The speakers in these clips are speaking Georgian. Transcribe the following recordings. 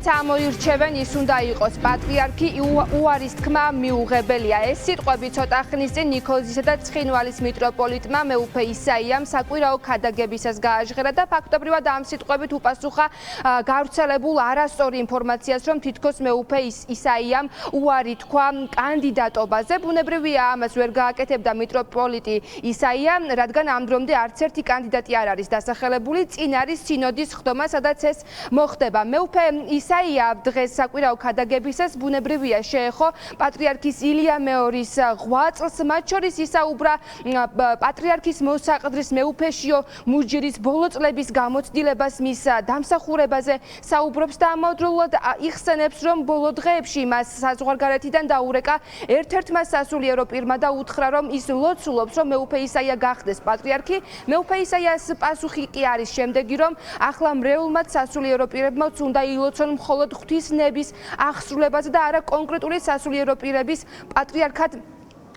ამოირჩევენ, ის უნდა იყოს პატრიარქი, უარის თქმა მიუღებელია. ეს სიტყვები ცოტა ხნის წინ ნიქოზისა და ცხინვალის მიტროპოლიტმა მეუფე ისაიამ საკვირაო ქადაგებისას გააჟღერა და ფაქტობრივად ამ სიტყვებით უპასუხა გავრცელებულ არასწორი ინფორმაციას, რომ თითქოს მეუფე ისაიამ უარი თქვა კანდიდატობაზე. ბუნებრივია, ამას ვერ გააკეთებდა მიტროპოლიტი ისაია, რადგან ამ დრომდე არც ერთი კანდიდატი არ არის დასახელებული, წინ არის სინოდის ხდომა, სადაც ეს მოხდება. მეუფე ისაია დღეს საკვირაო ქადაგებისას ბუნებრივია შეეხო პატრიარქის ილია მეორის ღვაწლს, მათ შორის ისაუბრა პატრიარქის მოსაყდრის მეუფეშიო მუჯირის ბოლო წლების გამოცდილებას, მის დამსახურებაზე საუბრობს და ამავდროულად იხსენებს, რომ ბოლო დღეებში მას საზღვარგარეთიდან დაურეკა ერთ-ერთმა სასულიერო პირმა და უთხრა, რომ ის ლოცულობს, რომ მეუფე ისაია გახდეს პატრიარქი. მეუფე ისაიას პასუხი კი არის შემდეგი, რომ ახლა მრევლმაც სასულიერო პირებმაც უნდა ილოცონ მხოლოდ ღვთისნების აღსრულებაზე და არა კონკრეტული სასულიერო პირების პატრიარქად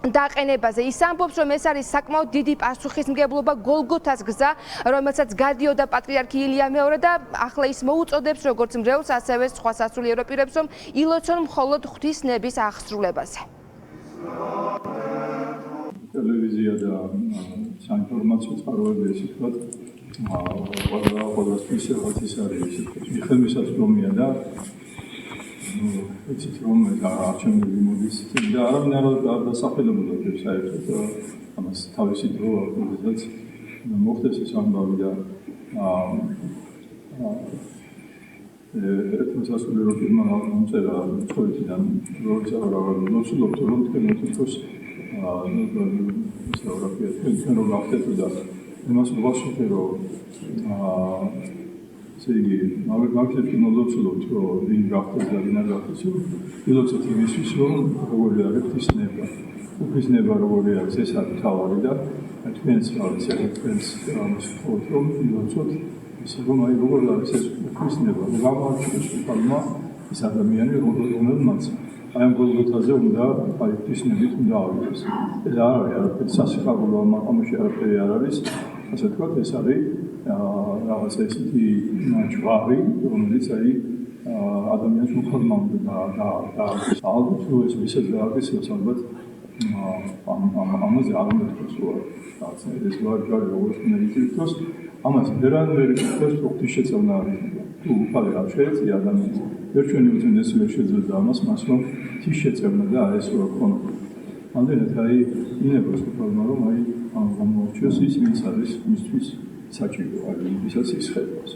დაყენებაზე. ის ამბობს, რომ ეს არის საკმაოდ დიდი პასუხისმგებლობა, გოლგოთას გზა, რომელსაც გადიოდა პატრიარქი ილია მეორე და ახლა ის მოუწოდებს როგორც მრევლს, ასევე სხვა სასულიერო პირებს, რომ ილოცონ მხოლოდ ღვთისნების აღსრულებაზე. ტელევიზია და საინფორმაციო წყაროები ესე ვთქვათ, ყველასთვის რაღაც ის არის, ესე ვთქვათ, მიხელმისაწვდომია და იცით რომ არჩევნები მოდის და არავინ არ დასახელებულა საერთოდ ამას თავისი დრო როდესაც მოხდეს ეს ამბავი და ერთმა სასულიერო პირმა მომწერა ცხოვრიდან რომ ლოცულობთ რომ თქვენ თვითონ თქვენ რომ გახდეთ და იმას ვაშუქე რომ ესე იგი მაგალითად ლოცულობთ რომ ვინ გახდეს და ვინ არ გახდეს ილოცეთ იმისთვის რომ როგორი არის ღვთისნება ღვთისნება როგორი არის ეს არის თავარი და თქვენს თქვენს ამას ვთქვათ რომ ილოცოთ ისე რომ აი როგორ არის ეს ღვთისნება გამარჯვოს თქმა ის ადამიანი რომელმაც აი ამ გოლგოთაზე უნდა აი ღვთისნებით უნდა ავიდეს ეს არ არის არაფერი სასიხარულო ამაში არაფერი არ არის ასე ვთქვათ ეს არის რაღაცა ისეთი ჯვარი რომელიც აი ადამიანს უხალმავდა და ალბათ რომ ეს ისე გააკეთოს ალბათ ამაზე არ უნდა თქვას რომ რაღაცა ეს ჯვარი როგორც უნდა იწვიოს ამას ვერანაირ თქვას ღვთის შეწევნა არის თუ უფალი არ შეეწია ადამიანს ვერ ჩვენი უწინდეს ვერ შეძლება ამას მას რომ ღვთის შეწევნა და ეს რო ქონდა ამდენად აი ინებას უფალმა რომ აი ამ გამოარჩიოს ის ვინც არის მისთვის საჭირო არის ვისაც ისხებას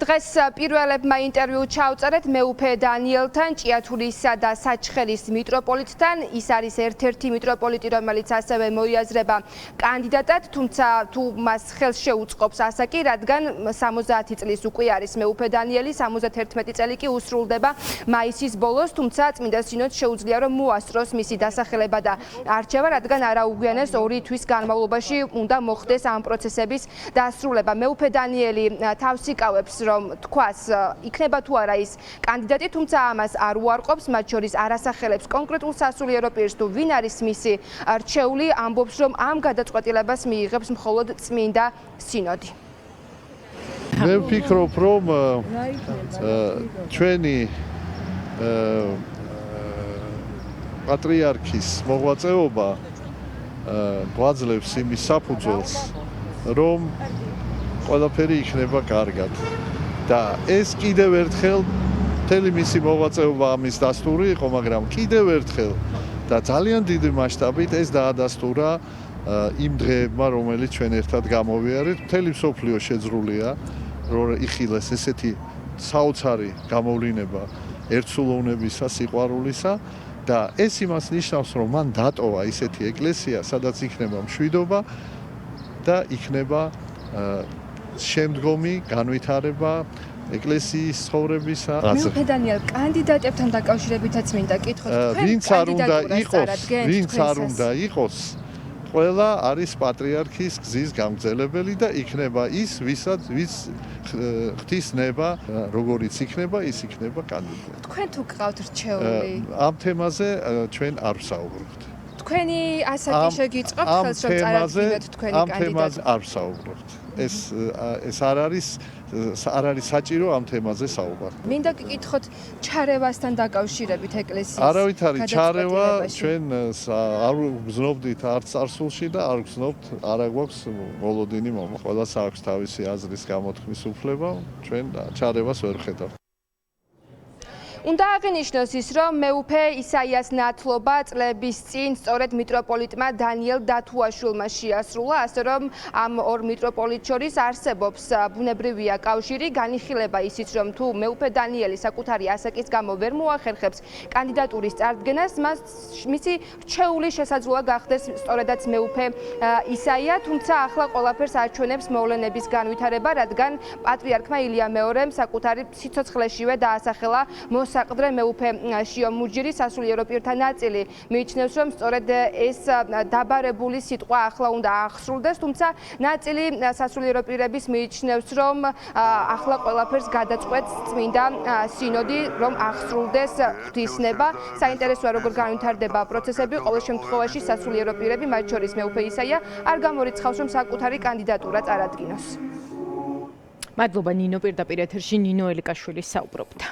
დღეს პირველებმა ინტერვიუ ჩაუწერეთ მეუფე დანიელთან, ჭიათურისა და საჩხერის მიტროპოლიტთან. ის არის ერთ-ერთი მიტროპოლიტი, რომელიც ასევე მოიაზრება კანდიდატად, თუმცა თუ მას ხელს შეუწყობს ასაკი, რადგან 70 წლის უკვე არის მეუფე დანიელი, 71 წელი კი უსრულდება მაისის ბოლოს, თუმცა წმინდა სინოდს შეუძლია რომ მოასწროს მისი დასახელება და არჩევა, რადგან არაუგვიანეს 2 თვის განმავლობაში უნდა მოხდეს ამ პროცესების დასრულება. მეუფე დანიელი თავს იკავებს რომ თქვას იქნება თუ არა ის კანდიდატი, თუმცა ამას არ უარყოფს, მათ შორის არასახელებს კონკრეტულ სასულიერო პირს თუ ვინ არის მისი რჩეული, ამბობს რომ ამ გადაწყვეტილებას მიიღებს მხოლოდ წმინდა სინოდი. მე ვფიქრობ რომ ჩვენი პატრიარქის მოღვაწეობა გვაძლევს იმის საფუძველს რომ ყველაფერი იქნება კარგად. და ეს კიდევ ერთხელ მთელი მისი მოღვაწეობა ამის დასტური იყო, მაგრამ კიდევ ერთხელ და ძალიან დიდი მასშტაბით ეს დაადასტურა იმ დღეებმა, რომელიც ჩვენ ერთად გამოვიარეთ. მთელი მსოფლიო შეძრულია, რომ იხილეს ესეთი საოცარი გამოვლინება ერთსულოვნებისა, სიყვარულისა და ეს იმას ნიშნავს, რომ მან დატოვა ისეთი ეკლესია, სადაც იქნება მშვიდობა და იქნება შემდგომი განვითარება ეკლესიის ცხოვრებისა. მეუფე დანიელ კანდიდატებთან დაკავშირებითაც მინდა კითხოთ, ვინც არ უნდა იყოს, ყველა არის პატრიარქის გზის გამგზელებელი და იქნება ის, ვის ღვთისნება, როგორიც იქნება, ის იქნება კანდიდატი. თქვენ თუ გყავთ რჩეული? ამ თემაზე ჩვენ არ ვსაუბრობთ. თქვენი ასაკი შეგიწყობთ ხელს რომ წარადგინოთ თქვენი კანდიდატი? ამ თემაზე არ ვსაუბრობთ. ეს არ არის საჭირო ამ თემაზე საუბარი. მინდა გიკითხოთ ჩარევასთან დაკავშირებით ეკლესიის. არავით არის ჩარევა, ჩვენ არ გზნობდით არც წარსულში და არ გზნობთ, არა გვაქვს მოლოდინი მომა. ყველას აქვს თავისი აზრის გამოთქმის უფლება, ჩვენ ჩარევას ვერ ხედავთ. უნდა აღინიშნოს ის, რომ მეუფე ისაიას ნათლობა წლების წინ სწორედ მიტროპოლიტმა დანიელ დათუაშვილმა შეასრულა, ასე რომ ამ ორ მიტროპოლიტ შორის არსებობს ბუნებრივია კავშირი, განიხილება ისიც, რომ თუ მეუფე დანიელი საკუთარი ასაკის გამო ვერ მოახერხებს კანდიდატურის წარდგენას, მისი რჩეული შესაძლოა გახდეს სწორედაც მეუფე ისაია, თუმცა ახლა ყველაფერს აჩვენებს მოვლენების განვითარება, რადგან პატრიარქმა ილია მეორემ საკუთარი სიცოცხლეშივე დაასახელა საყდრე მეუფე შიომუჯირი სასულიერო პირთა ნაწილი მიიჩნევს, რომ სწორედ ეს დაბარებული სიტყვა ახლა უნდა აღსრულდეს, თუმცა ნაწილი სასულიერო პირების მიიჩნევს, რომ ახლა ყველაფერს გადაწყვეტს წმინდა სინოდი, რომ აღსრულდეს ღვთისნება. საინტერესოა, როგორ განვითარდება პროცესები, ყოველ შემთხვევაში სასულიერო პირები, მათ შორის მეუფე ისაია, არ გამორიცხავს, რომ საკუთარი კანდიდატურა წარადგინოს. მადლობა ნინო, პირდაპირ ეთერში ნინო ელიკაშვილი საუბრობდა.